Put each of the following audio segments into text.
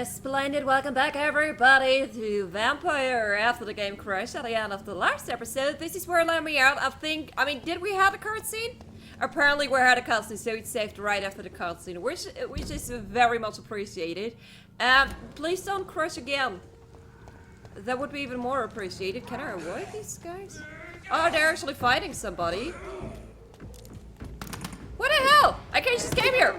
Splendid. Welcome back, everybody, to Vampyr. After the game crashed at the end of the last episode, this is where it let me out. Did we have a cutscene? Apparently we had a cutscene, so it's saved right after the cutscene, which is very much appreciated. Please don't crash again. That would be even more appreciated. Can I avoid these guys? Oh, they're actually fighting somebody. What the hell? I can't just came here.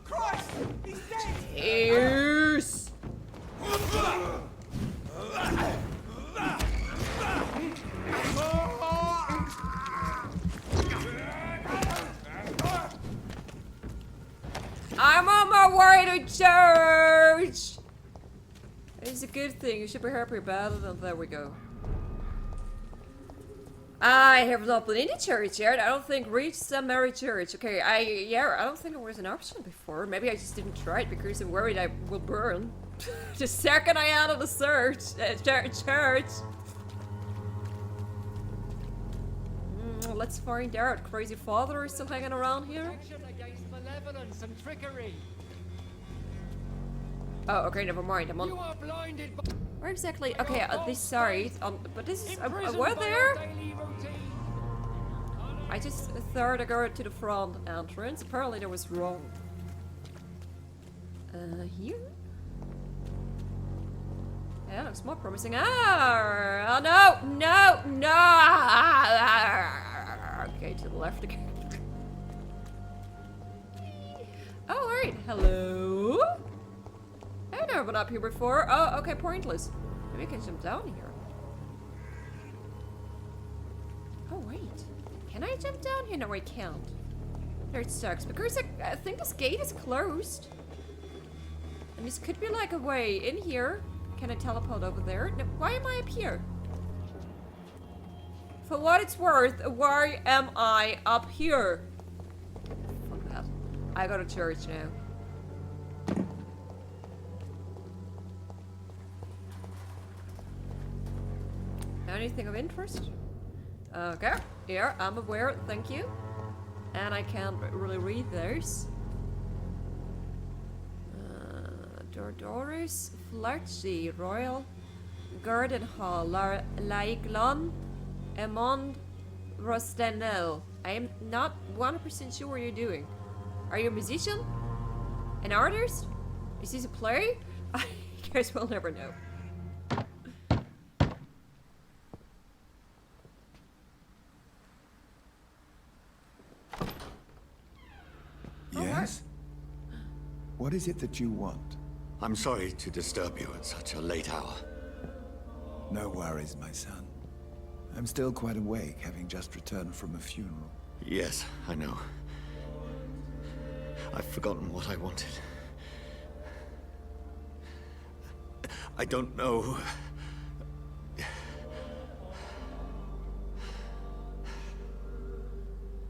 Christ! He's dead! Yes. I'm on my way to church! It's a good thing. You should be happy about it. And there we go. I have not been in the church yet. I don't think Reid married church. Okay, I don't think there was an option before. Maybe I just didn't try it because I'm worried I will burn. The second I out of the church. Let's find out. Crazy father is still hanging around here. Against malevolence and trickery. Oh, okay, never mind. I'm on. You are blinded by Where exactly? Okay, this side. But this is. Where there? I just thought I go to the front entrance. Apparently, that was wrong. Here? Yeah, looks more promising. Ah! Oh, no! Okay, to the left again. Oh, alright. Hello? I've never been up here before. Oh, okay, pointless. Maybe I can jump down here. Oh, wait. Can I jump down here? No, I can't. That sucks, because I think this gate is closed. And this could be like a way in here. Can I teleport over there? No, why am I up here? For what it's worth, why am I up here? Fuck that. I go to church now. Anything of interest? Okay, yeah, I'm aware, thank you. And I can't really read those. Doris Fletchy, Royal Garden Hall, Laiglon, Emond Rostanel. I am not 100% sure what you're doing. Are you a musician? An artist? Is this a play? I guess we'll never know. Yes? What is it that you want? I'm sorry to disturb you at such a late hour. No worries, my son. I'm still quite awake, having just returned from a funeral. Yes, I know. I've forgotten what I wanted. I don't know.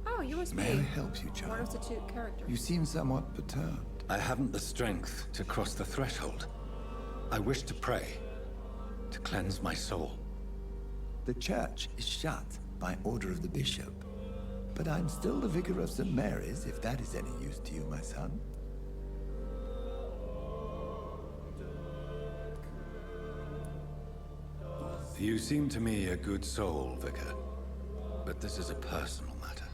Oh, you must be May I help you, child? one of the two characters. You seem somewhat perturbed. I haven't the strength to cross the threshold. I wish to pray, to cleanse my soul. The church is shut by order of the bishop. But I'm still the vicar of St. Mary's, if that is any use to you, my son. You seem to me a good soul, Vicar. But this is a personal matter.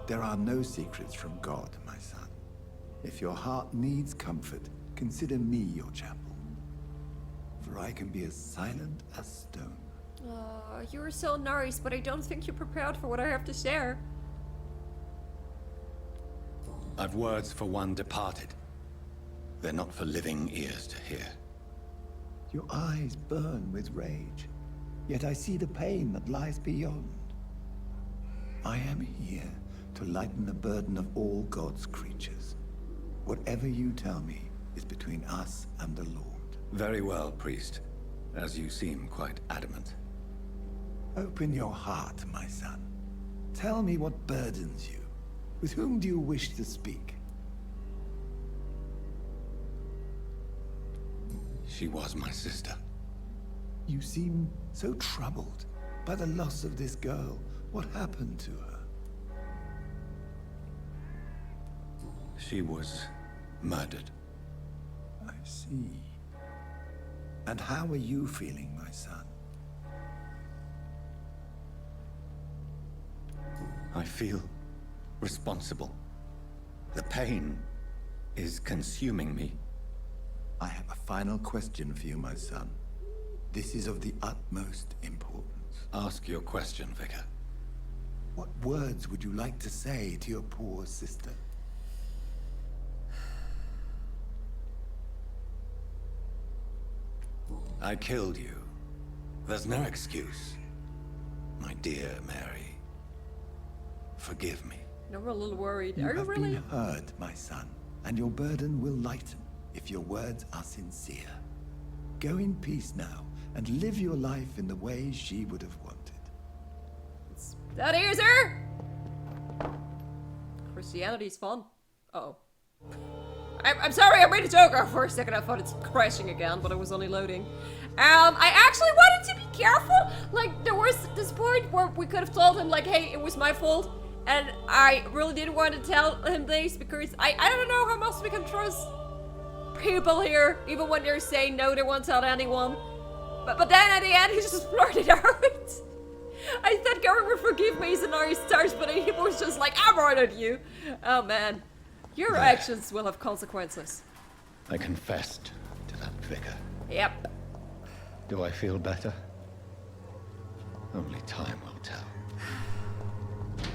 There are no secrets from God, my son. If your heart needs comfort, consider me your chapel. For I can be as silent as stone. Oh, you're so nice, but I don't think you're prepared for what I have to share. I've words for one departed. They're not for living ears to hear. Your eyes burn with rage, yet I see the pain that lies beyond. I am here to lighten the burden of all God's creatures. Whatever you tell me is between us and the Lord. Very well, priest. As you seem quite adamant. Open your heart, my son. Tell me what burdens you. With whom do you wish to speak? She was my sister. You seem so troubled by the loss of this girl. What happened to her? She was murdered. I see. And how are you feeling, my son? I feel responsible. The pain is consuming me. I have a final question for you, my son. This is of the utmost importance. Ask your question, Vicar. What words would you like to say to your poor sister? I killed you. There's no excuse. My dear Mary, forgive me. No, we're a little worried. You Are you have really? been heard, my son, and your burden will lighten if your words are sincere. Go in peace now, and live your life in the way she would have wanted. That is her! Christianity's fun. Uh-oh. I'm sorry, I made a joke. For a second I thought it's crashing again, but it was only loading. I actually wanted to be careful. Like, there was this point where we could have told him, like, hey, it was my fault. And I really didn't want to tell him this because I don't know how much we can trust people here, even when they're saying no, they won't tell anyone. But then at the end, he just blurted out. I thought Gary would forgive me, so now he starts, but he was just like, I murdered you. Oh man, your actions will have consequences. I confessed to that Vicar. Yep. Do I feel better? Only time will tell.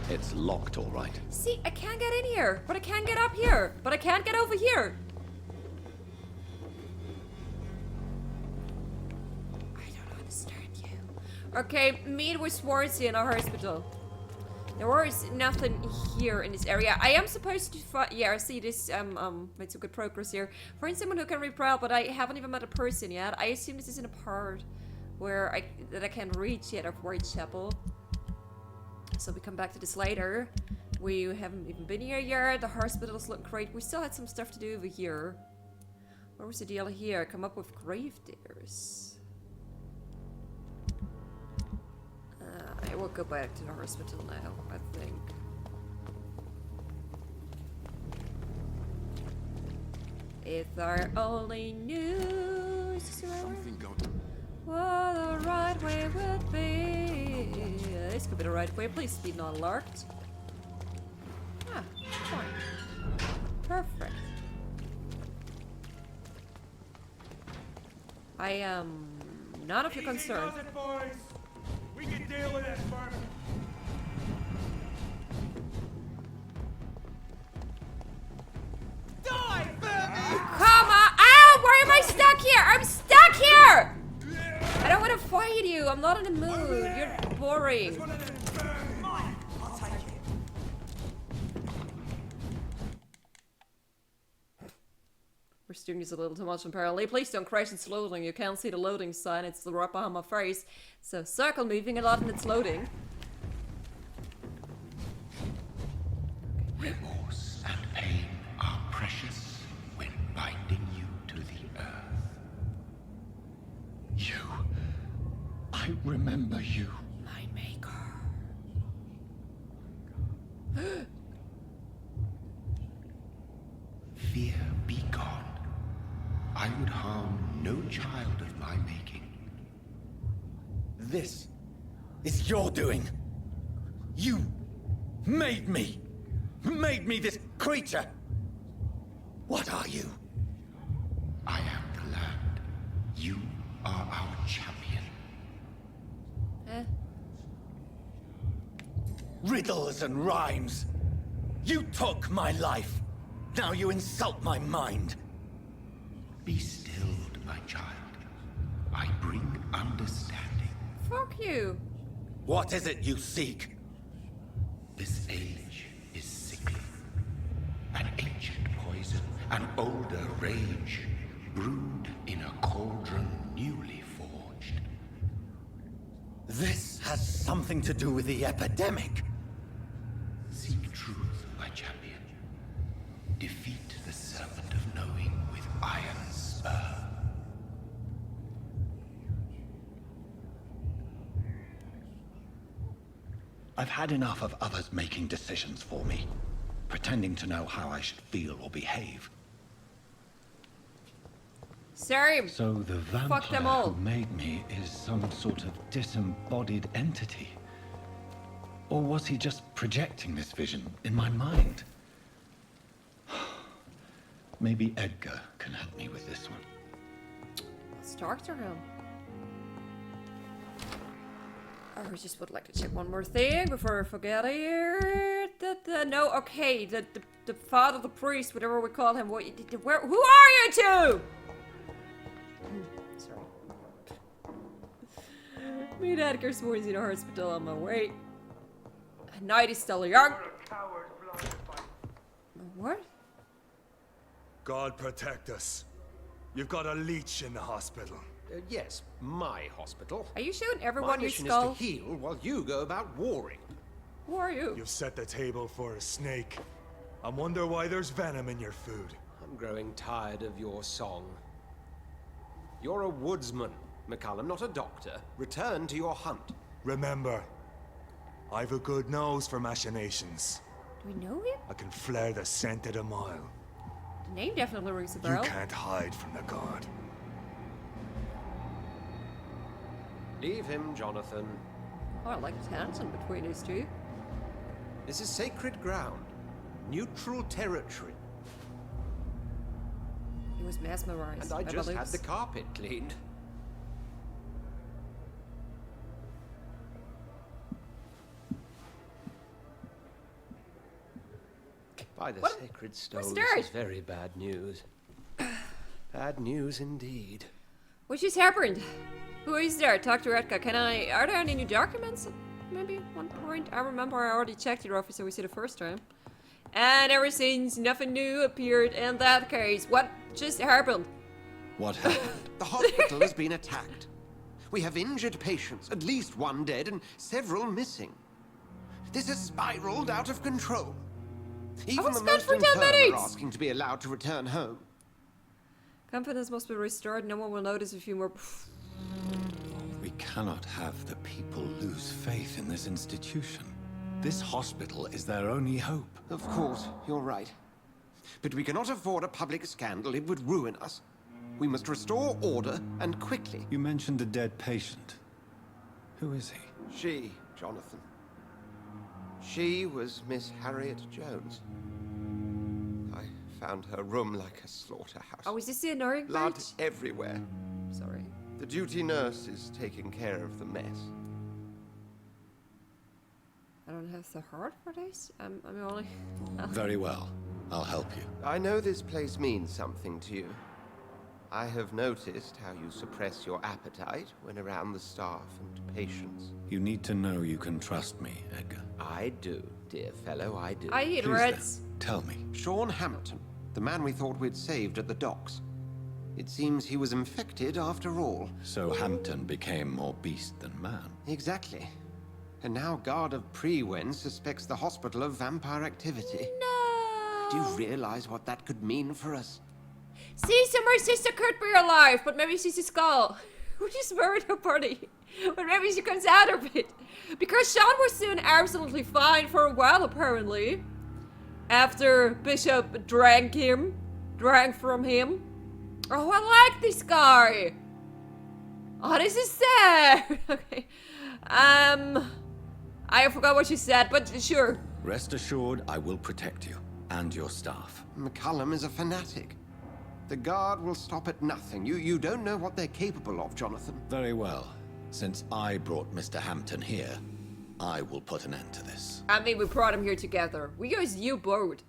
It's locked, all right. See, I can't get in here, but I can get up here, but I can't get over here. I don't understand you. Okay, meet with Swarzy in a hospital. There is nothing here in this area. I am supposed to yeah, I see this, made some good progress here. Find someone who can read Braille, but I haven't even met a person yet. I assume this isn't a part where I can reach yet of Whitechapel. So we come back to this later. We haven't even been here yet. The hospital's looking great. We still had some stuff to do over here. What was the deal here? Come up with grave diggers. I will go back to the hospital now, I think. If I only knew something what the right way would be. This could be the right way. Please be not locked. Ah, fine. Perfect. I am none of your concern. We can deal with this, Vermin. Die, Vermin! Come on! Ow! Why am I stuck here? I'm stuck here! I don't want to fight you. I'm not in the mood. You're boring. I'll take it. We're doing this a little too much apparently. Please don't crash, it's loading. You can't see the loading sign. It's right behind my face. So circle moving a lot and it's loading. Remorse and pain are precious when binding you to the earth. You. I remember you. My maker. Fear be gone. I would harm no child of my making. This is your doing. You made me this creature. What are you? I am the land. You are our champion. Riddles and rhymes. You took my life. Now you insult my mind. Be stilled, my child. I bring understanding. Fuck you. What is it you seek? This age is sickly. An ancient poison, an older rage, brewed in a cauldron newly forged. This has something to do with the epidemic. Seek truth, my champion. Defeat the serpent of knowing with iron spur. I've had enough of others making decisions for me. pretending to know how I should feel or behave. Same. So the Fuck them vampire all. who made me is some sort of disembodied entity? Or was he just projecting this vision in my mind? Maybe Edgar can help me with this one. Let's talk to him. I just would like to check one more thing before I forget here. No, okay, the father, the priest, whatever we call him. What? Where? Who are you two? Sorry. Me and Edgar's boys in a hospital on my way. Night is still young. What? God protect us. You've got a leech in the hospital. Yes, my hospital. Are you showing My everyone your mission skull? is to heal while you go about warring. Who are you? You've set the table for a snake. I wonder why there's venom in your food. I'm growing tired of your song. You're a woodsman, McCallum, not a doctor. Return to your hunt. Remember, I've a good nose for machinations. Do we know him? I can flare the scent at a mile. The name definitely rings a You bell. can't hide from the god. Leave him, Jonathan. Oh, I like the tension between these two. This is sacred ground. Neutral territory. He was mesmerized. And I just had believe. the carpet cleaned. By the What? sacred stones, What's this that? is very bad news. Bad news indeed. What just happened? Who is there? Talk to Redka. Are there any new documents? Maybe at one point. I remember I already checked your office, so we see the first time. And ever since, nothing new appeared in that case. What just happened? What happened? The hospital has been attacked. We have injured patients, at least one dead and several missing. This has spiraled out of control. Even was the meant most for 10 infirm minutes. are asking to be allowed to return home. Confidence must be restored. No one will notice a few more. We cannot have the people lose faith in this institution. This hospital is their only hope. Of course, you're right. But we cannot afford a public scandal. It would ruin us. We must restore order, and quickly. You mentioned a dead patient. Who is he? She, Jonathan. She was Miss Harriet Jones. I found her room like a slaughterhouse. Oh, is this the annoying Blood part? everywhere. Sorry. The duty nurse is taking care of the mess. I don't have the heart for this. I'm only. Very well. I'll help you. I know this place means something to you. I have noticed how you suppress your appetite when around the staff and patients. You need to know you can trust me, Edgar. I do, dear fellow, I do. I eat Please reds. then, tell me. Sean Hampton, the man we thought we'd saved at the docks. It seems he was infected after all. So Hampton became more beast than man. Exactly. And now Guard of Prewen suspects the hospital of vampire activity. No. Do you realize what that could mean for us? See, so my sister could be alive, but maybe she's a skull. We just murdered her body. But maybe she comes out of it. Because Sean was doing absolutely fine for a while, apparently. After Bishop drank from him. Oh, I like this guy. Oh, this is sad. Okay. I forgot what she said, but sure. Rest assured, I will protect you and your staff. McCallum is a fanatic. The Guard will stop at nothing. You don't know what they're capable of, Jonathan. Very well. Since I brought Mr. Hampton here, I will put an end to this. I mean, we brought him here together. We used you both.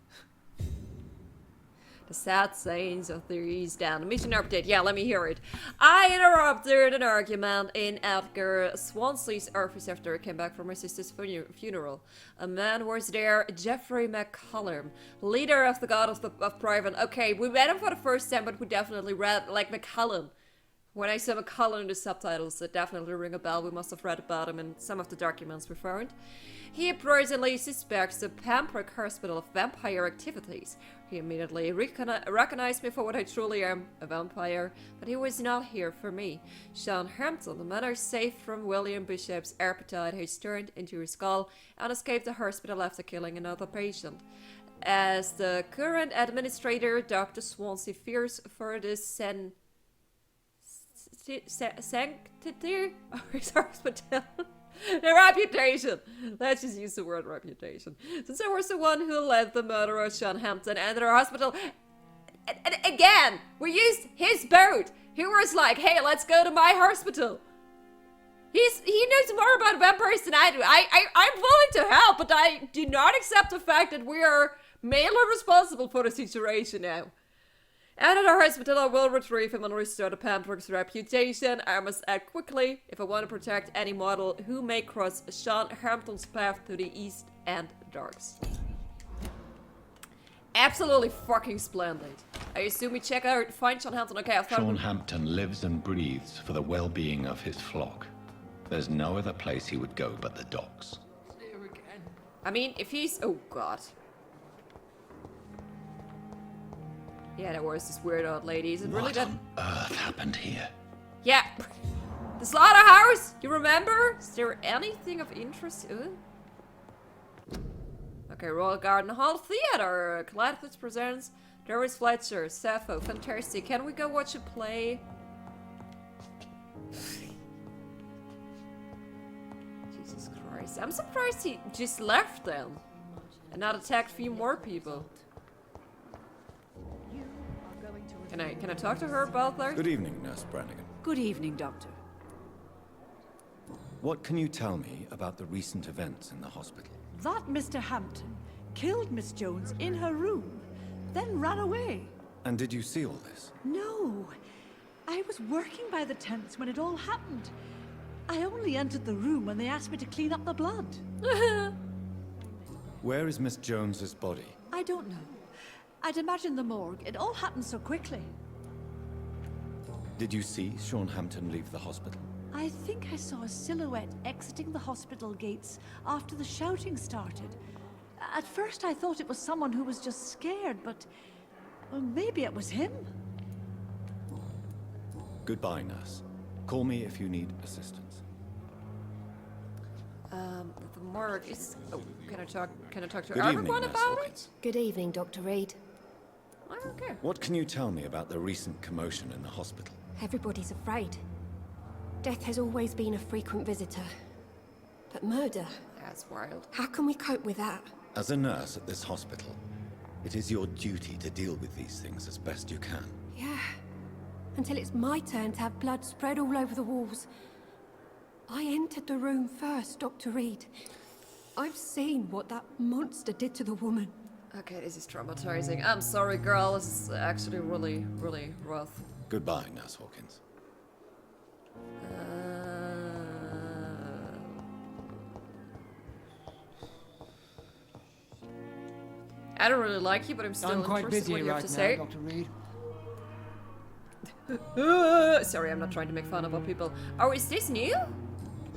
The sad sayings of the East Down. The mission update. Yeah, let me hear it. I interrupted an argument in Edgar Swansley's office after I came back from my sister's funeral. A man was there, Jeffrey McCallum, leader of the God of Private. Okay, we met him for the first time, but we definitely read like McCallum. When I saw McCallum in the subtitles, it definitely ring a bell. We must have read about him in some of the documents we found. He presently suspects the Pembroke Hospital of vampire activities. He immediately recognized me for what I truly am, a vampire, but he was not here for me. Sean Hampton, the man I saved from William Bishop's appetite, has turned into a skull and escaped the hospital after killing another patient. as the current administrator, Dr. Swansea fears for the sanctity of his hospital. The reputation. Let's just use the word reputation. Since I was the one who led the murder of Sean Hampton and their hospital. And again, we used his boat. He was like, hey, let's go to my hospital. He knows more about vampires than I do. I'm willing to help, but I do not accept the fact that we are mainly responsible for the situation now. And at our hospital, I will retrieve him and restore the Panther's reputation. I must act quickly if I want to protect any mortal who may cross Sean Hampton's path to the east and darks. Absolutely fucking splendid. I assume we check out, find Sean Hampton. Okay, I thought Sean Hampton lives and breathes for the well-being of his flock. There's no other place he would go but the docks. I mean, if he's... Oh, God. Yeah, there was this weird old lady. Is it really What that... on earth happened here? Yeah. The slaughterhouse! You remember? Is there anything of interest? Okay, Royal Garden Hall Theatre. Cladford presents Doris Fletcher, Sappho, fantastic. Can we go watch a play? Jesus Christ. I'm surprised he just left then. And not attacked a few more people. Can I talk to her about that? Good evening, Nurse Brannigan. Good evening, Doctor. What can you tell me about the recent events in the hospital? That Mr. Hampton killed Miss Jones in her room, then ran away. And did you see all this? No. I was working by the tents when it all happened. I only entered the room when they asked me to clean up the blood. Where is Miss Jones's body? I don't know. I'd imagine the morgue. It all happened so quickly. Did you see Sean Hampton leave the hospital? I think I saw a silhouette exiting the hospital gates after the shouting started. At first I thought it was someone who was just scared, but well, maybe it was him. Goodbye, Nurse. Call me if you need assistance. The morgue is... Oh, can I talk to Good evening, everyone Nurse about Hawkins. Good evening, Dr. Reid. it? Okay. What can you tell me about the recent commotion in the hospital? Everybody's afraid. Death has always been a frequent visitor. But murder? That's wild. How can we cope with that? As a nurse at this hospital, it is your duty to deal with these things as best you can. Yeah. Until it's my turn to have blood spread all over the walls. I entered the room first, Dr. Reid. I've seen what that monster did to the woman. Okay, this is traumatizing. I'm sorry, girl. This is actually really, really rough. Goodbye, Nurse Hawkins. I don't really like you, but I'm still I'm quite interested busy what you have right to now, say. Dr. Reid. Sorry, I'm not trying to make fun of all people. Oh, is this new?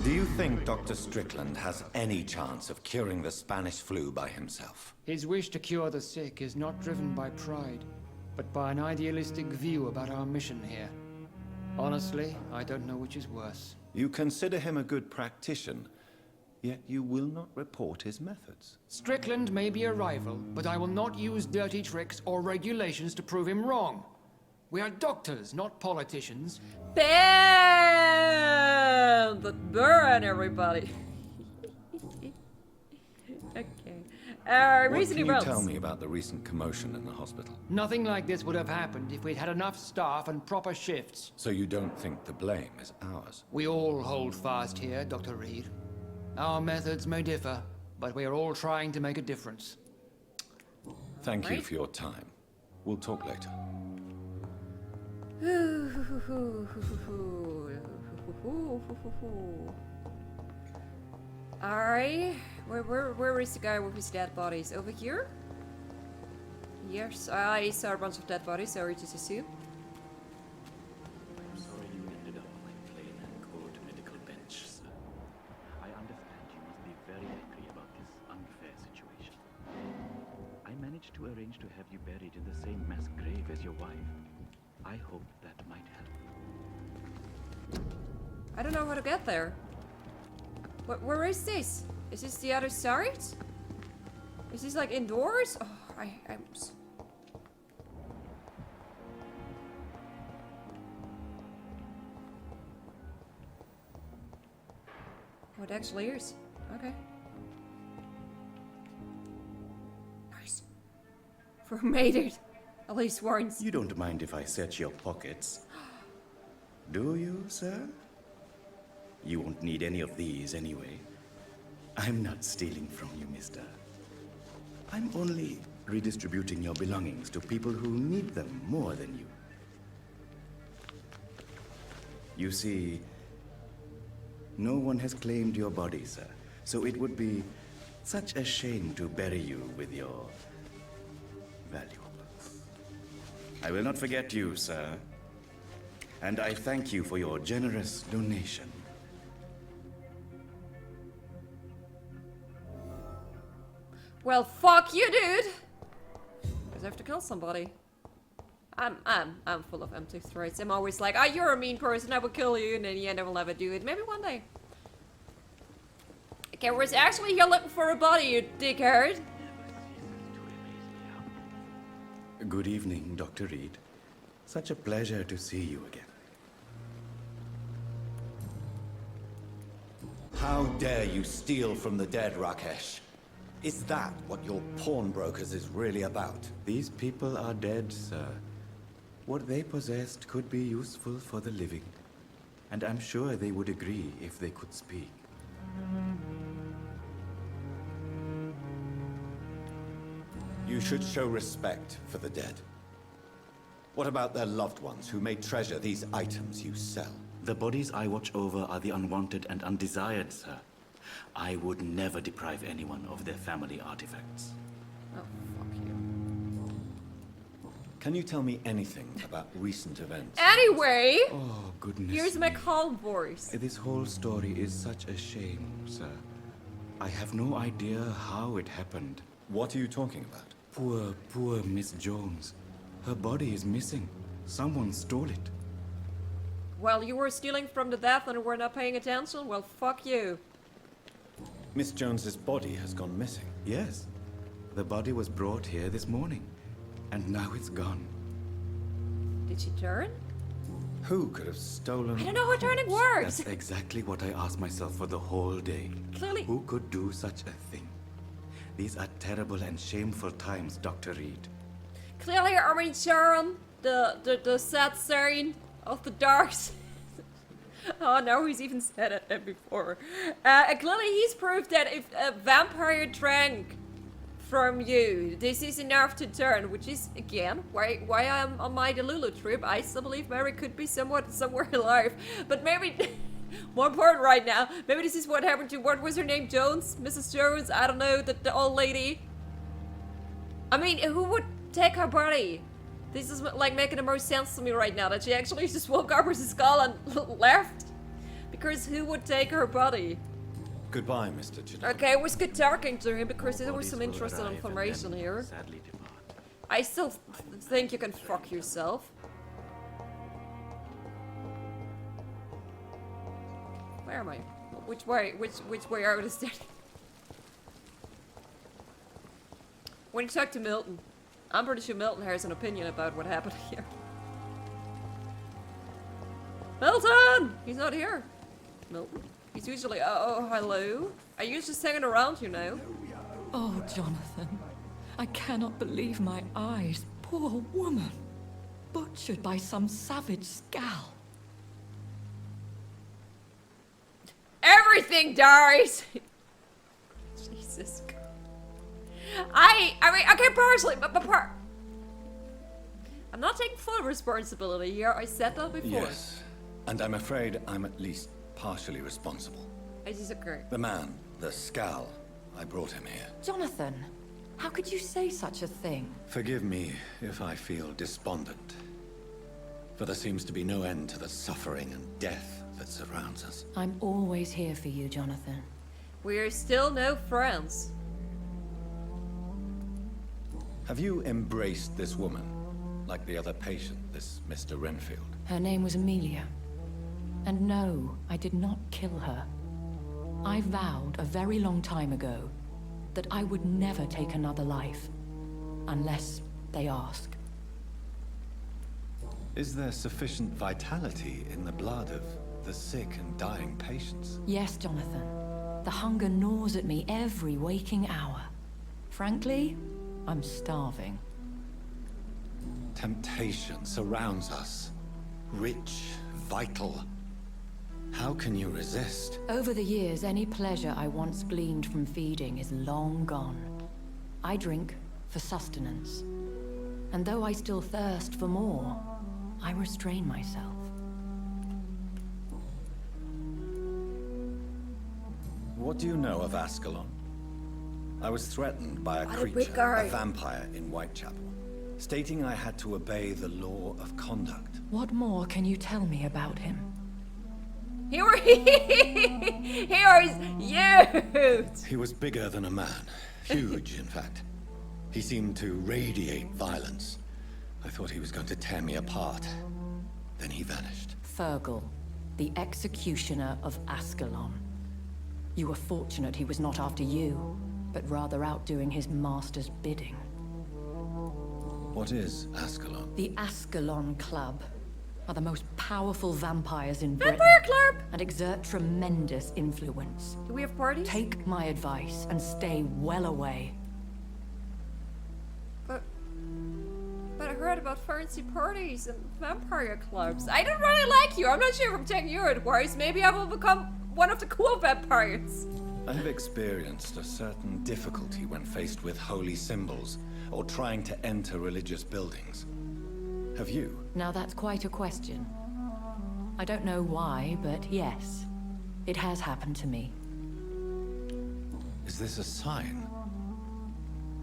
Do you think Dr. Strickland has any chance of curing the Spanish flu by himself? His wish to cure the sick is not driven by pride, but by an idealistic view about our mission here. Honestly, I don't know which is worse. You consider him a good practitioner, yet you will not report his methods. Strickland may be a rival, but I will not use dirty tricks or regulations to prove him wrong. We are doctors, not politicians. Bam! The burn, everybody. Okay. What Recently can you rounds. tell me about the recent commotion in the hospital? Nothing like this would have happened if we'd had enough staff and proper shifts. So you don't think the blame is ours? We all hold fast here, Dr. Reid. Our methods may differ, but we are all trying to make a difference. Thank you for your time. We'll talk later. Alright, where is the guy with his dead bodies? Over here? Yes, I saw a bunch of dead bodies, so I just assume. I'm sorry you ended up on my plain and cold medical bench, sir. I understand you must be very angry about this unfair situation. I managed to arrange to have you buried in the same mass grave as your wife. I hope that might help. I don't know how to get there. Where is this? Is this the other side? Is this like indoors? Oh, Oh, it actually is. Okay. Nice. We made it. At least once. You don't mind if I search your pockets, do you, sir? You won't need any of these anyway. I'm not stealing from you, mister. I'm only redistributing your belongings to people who need them more than you. You see, no one has claimed your body, sir, so it would be such a shame to bury you with your valuables. I will not forget you, sir, and I thank you for your generous donation. Well, fuck you, dude! Because I have to kill somebody. I'm full of empty threats. I'm always like, you're a mean person, I will kill you, and in the end I will never do it. Maybe one day. Okay, we're actually here looking for a body, you dickhead. Good evening, Dr. Reid. Such a pleasure to see you again. How dare you steal from the dead, Rakesh? Is that what your pawnbrokers is really about? These people are dead, sir. What they possessed could be useful for the living. And I'm sure they would agree if they could speak. You should show respect for the dead. What about their loved ones who may treasure these items you sell? The bodies I watch over are the unwanted and undesired, sir. I would never deprive anyone of their family artifacts. Oh, fuck you. Can you tell me anything about recent events? Anyway! Oh, goodness. Here's my calm voice. This whole story is such a shame, sir. I have no idea how it happened. What are you talking about? Poor Miss Jones. Her body is missing. Someone stole it. Well, you were stealing from the death and were not paying attention? Well, fuck you. Miss Jones's body has gone missing. Yes. The body was brought here this morning. And now it's gone. Did she turn? Who could have stolen... I don't know how turning works! That's exactly what I asked myself for the whole day. Clearly... Who could do such a thing? These are terrible and shameful times, Dr. Reid. Clearly, I mean, Sharon, the sad sign of the darks. Oh no, he's even said it before. Clearly, he's proved that if a vampire drank from you, this is enough to turn, which is, again, why I'm on my Delulu trip. I still believe Mary could be somewhere alive. But maybe, more important right now, maybe this is what happened to, what was her name, Jones? Mrs. Jones? I don't know, the old lady. I mean, who would take her body? This is like making the most sense to me right now, that she actually just woke up with a skull and left. Because who would take her body? Goodbye, Mr. Janelle. Okay, it was good talking to him because there was some interesting information here. I still think you can fuck yourself. Where am I? Which way? Which way out is that? When you talk to Milton, I'm pretty sure Milton has an opinion about what happened here. Milton! He's not here. Milton? He's usually, oh, hello? Are you just hanging around, you know? Oh, Jonathan. I cannot believe my eyes. Poor woman. Butchered by some savage scowl. Everything dies! Jesus God. I mean, okay, partially, but I'm not taking full responsibility here. I said that before. Yes, and I'm afraid I'm at least partially responsible. This is okay. The man, the scowl, I brought him here. Jonathan, how could you say such a thing? Forgive me if I feel despondent, for there seems to be no end to the suffering and death that surrounds us. I'm always here for you, Jonathan. We're still no friends. Have you embraced this woman, like the other patient, this Mr. Renfield? Her name was Amelia. And no, I did not kill her. I vowed a very long time ago that I would never take another life. unless they ask. Is there sufficient vitality in the blood of the sick and dying patients? Yes, Jonathan. The hunger gnaws at me every waking hour. Frankly, I'm starving. Temptation surrounds us. Rich, vital. How can you resist? Over the years, any pleasure I once gleaned from feeding is long gone. I drink for sustenance. And though I still thirst for more, I restrain myself. What do you know of Ascalon? I was threatened by a What a big creature, guy. a vampire in Whitechapel, stating I had to obey the law of conduct. What more can you tell me about him? He was huge! He was bigger than a man. Huge, in fact. He seemed to radiate violence. I thought he was going to tear me apart. Then he vanished. Fergal, the executioner of Ascalon. You were fortunate he was not after you, but rather out doing his master's bidding. What is Ascalon? The Ascalon Club are the most powerful vampires in Britain. Vampire Club! And exert tremendous influence. Do we have parties? Take my advice and stay well away. But I heard about fancy parties and vampire clubs. I don't really like you. I'm not sure if I'm taking your advice. Maybe I will become one of the cool vampires. I have experienced a certain difficulty when faced with holy symbols or trying to enter religious buildings. Have you? Now that's quite a question. I don't know why, but yes, it has happened to me. Is this a sign?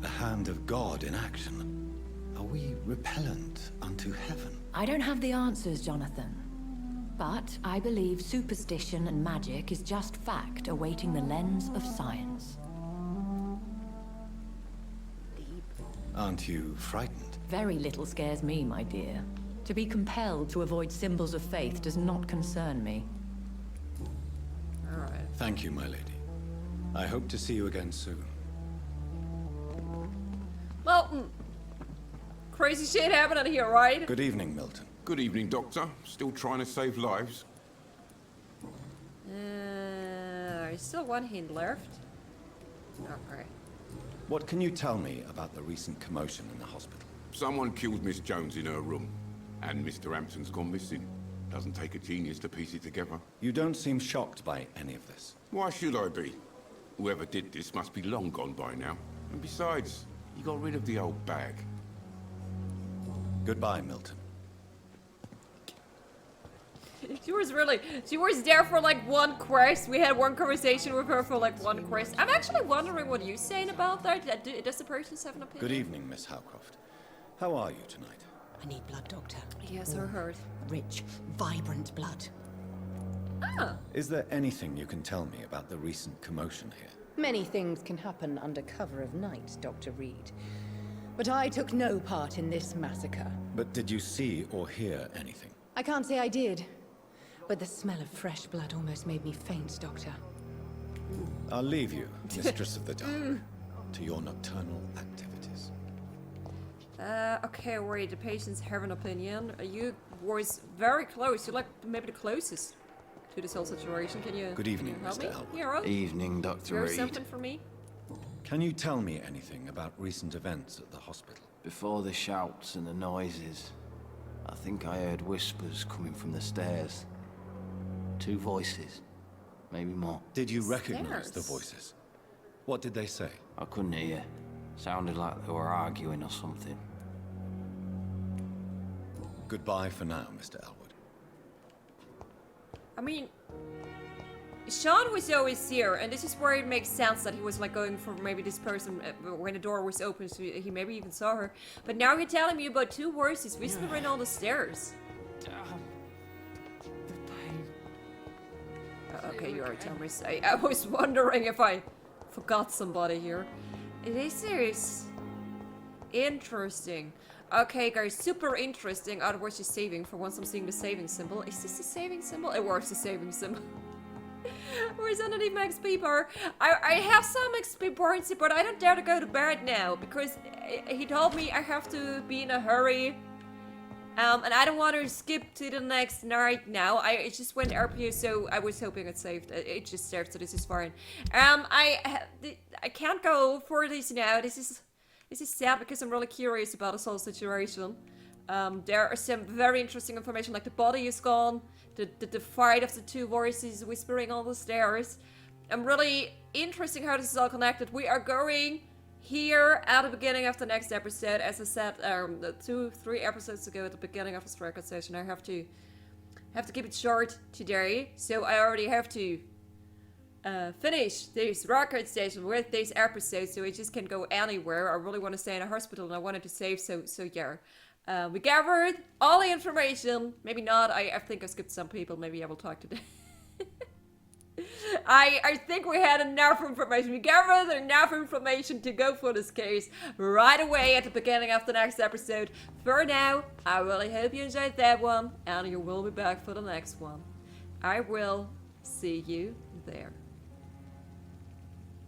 The hand of God in action? Are we repellent unto heaven? I don't have the answers, Jonathan. But I believe superstition and magic is just fact awaiting the lens of science. Aren't you frightened? Very little scares me, my dear. To be compelled to avoid symbols of faith does not concern me. Alright. Thank you, my lady. I hope to see you again soon. Milton! Crazy shit happening here, right? Good evening, Milton. Good evening, Doctor. Still trying to save lives? There's still one hint left. Okay. What can you tell me about the recent commotion in the hospital? Someone killed Miss Jones in her room, and Mr. Hampton's gone missing. Doesn't take a genius to piece it together. You don't seem shocked by any of this. Why should I be? Whoever did this must be long gone by now. And besides, he got rid of the old bag. Goodbye, Milton. She was there for like one quest. We had one conversation with her for like one quest. I'm actually wondering what you're saying about that. Does the person have an opinion? Good evening, Miss Howcroft. How are you tonight? I need blood, Doctor. Yes, I heard. Rich, vibrant blood. Ah. Is there anything you can tell me about the recent commotion here? Many things can happen under cover of night, Dr. Reid. But I took no part in this massacre. But did you see or hear anything? I can't say I did. But the smell of fresh blood almost made me faint, Doctor. I'll leave you, Mistress of the Dark, to your nocturnal activities. Okay, wait, the patients have an opinion. You was very close. You're like maybe the closest to this whole situation. Can you? Good evening, help Mr. me? Elwood. Yeah, right. Evening, Do Dr. you have Reid. something for me? Can you tell me anything about recent events at the hospital? Before the shouts and the noises, I think I heard whispers coming from the stairs. 2 voices, maybe more. Did you recognize the Stairs? voices? What did they say? I couldn't hear. Sounded like they were arguing or something. Goodbye for now, Mr. Elwood. I mean, Sean was always here, and this is where it makes sense that he was like going for maybe this person when the door was open, so he maybe even saw her. But now you're telling me about 2 voices whispering on the stairs. Okay, you're right, Thomas. I was wondering if I forgot somebody here. This is interesting. Okay, guys, super interesting. Otherwise, just saving. For once, I'm seeing the saving symbol. Is this the saving symbol? It was the saving symbol. Where's underneath my XP bar? I have some XP points, but I don't dare to go to bed now because he told me I have to be in a hurry. And I don't want to skip to the next night now. It just went RPO, so I was hoping it saved. It just saved, so this is fine. I can't go for this now. This is sad because I'm really curious about this whole situation. There are some very interesting information, like the body is gone, the fight of the two voices whispering on the stairs. I'm really interested how this is all connected. We are going here at the beginning of the next episode, as I said, 2-3 episodes ago at the beginning of this record session. I have to keep it short today, so I already have to finish this record station with this episode, so it just can't go anywhere. I really want to stay in a hospital, and I wanted to save, so yeah. We gathered all the information. Maybe not. I think I skipped some people. Maybe I will talk to them. I think we had enough information. We gathered enough information to go for this case right away at the beginning of the next episode. For now, I really hope you enjoyed that one, and you will be back for the next one. I will see you there.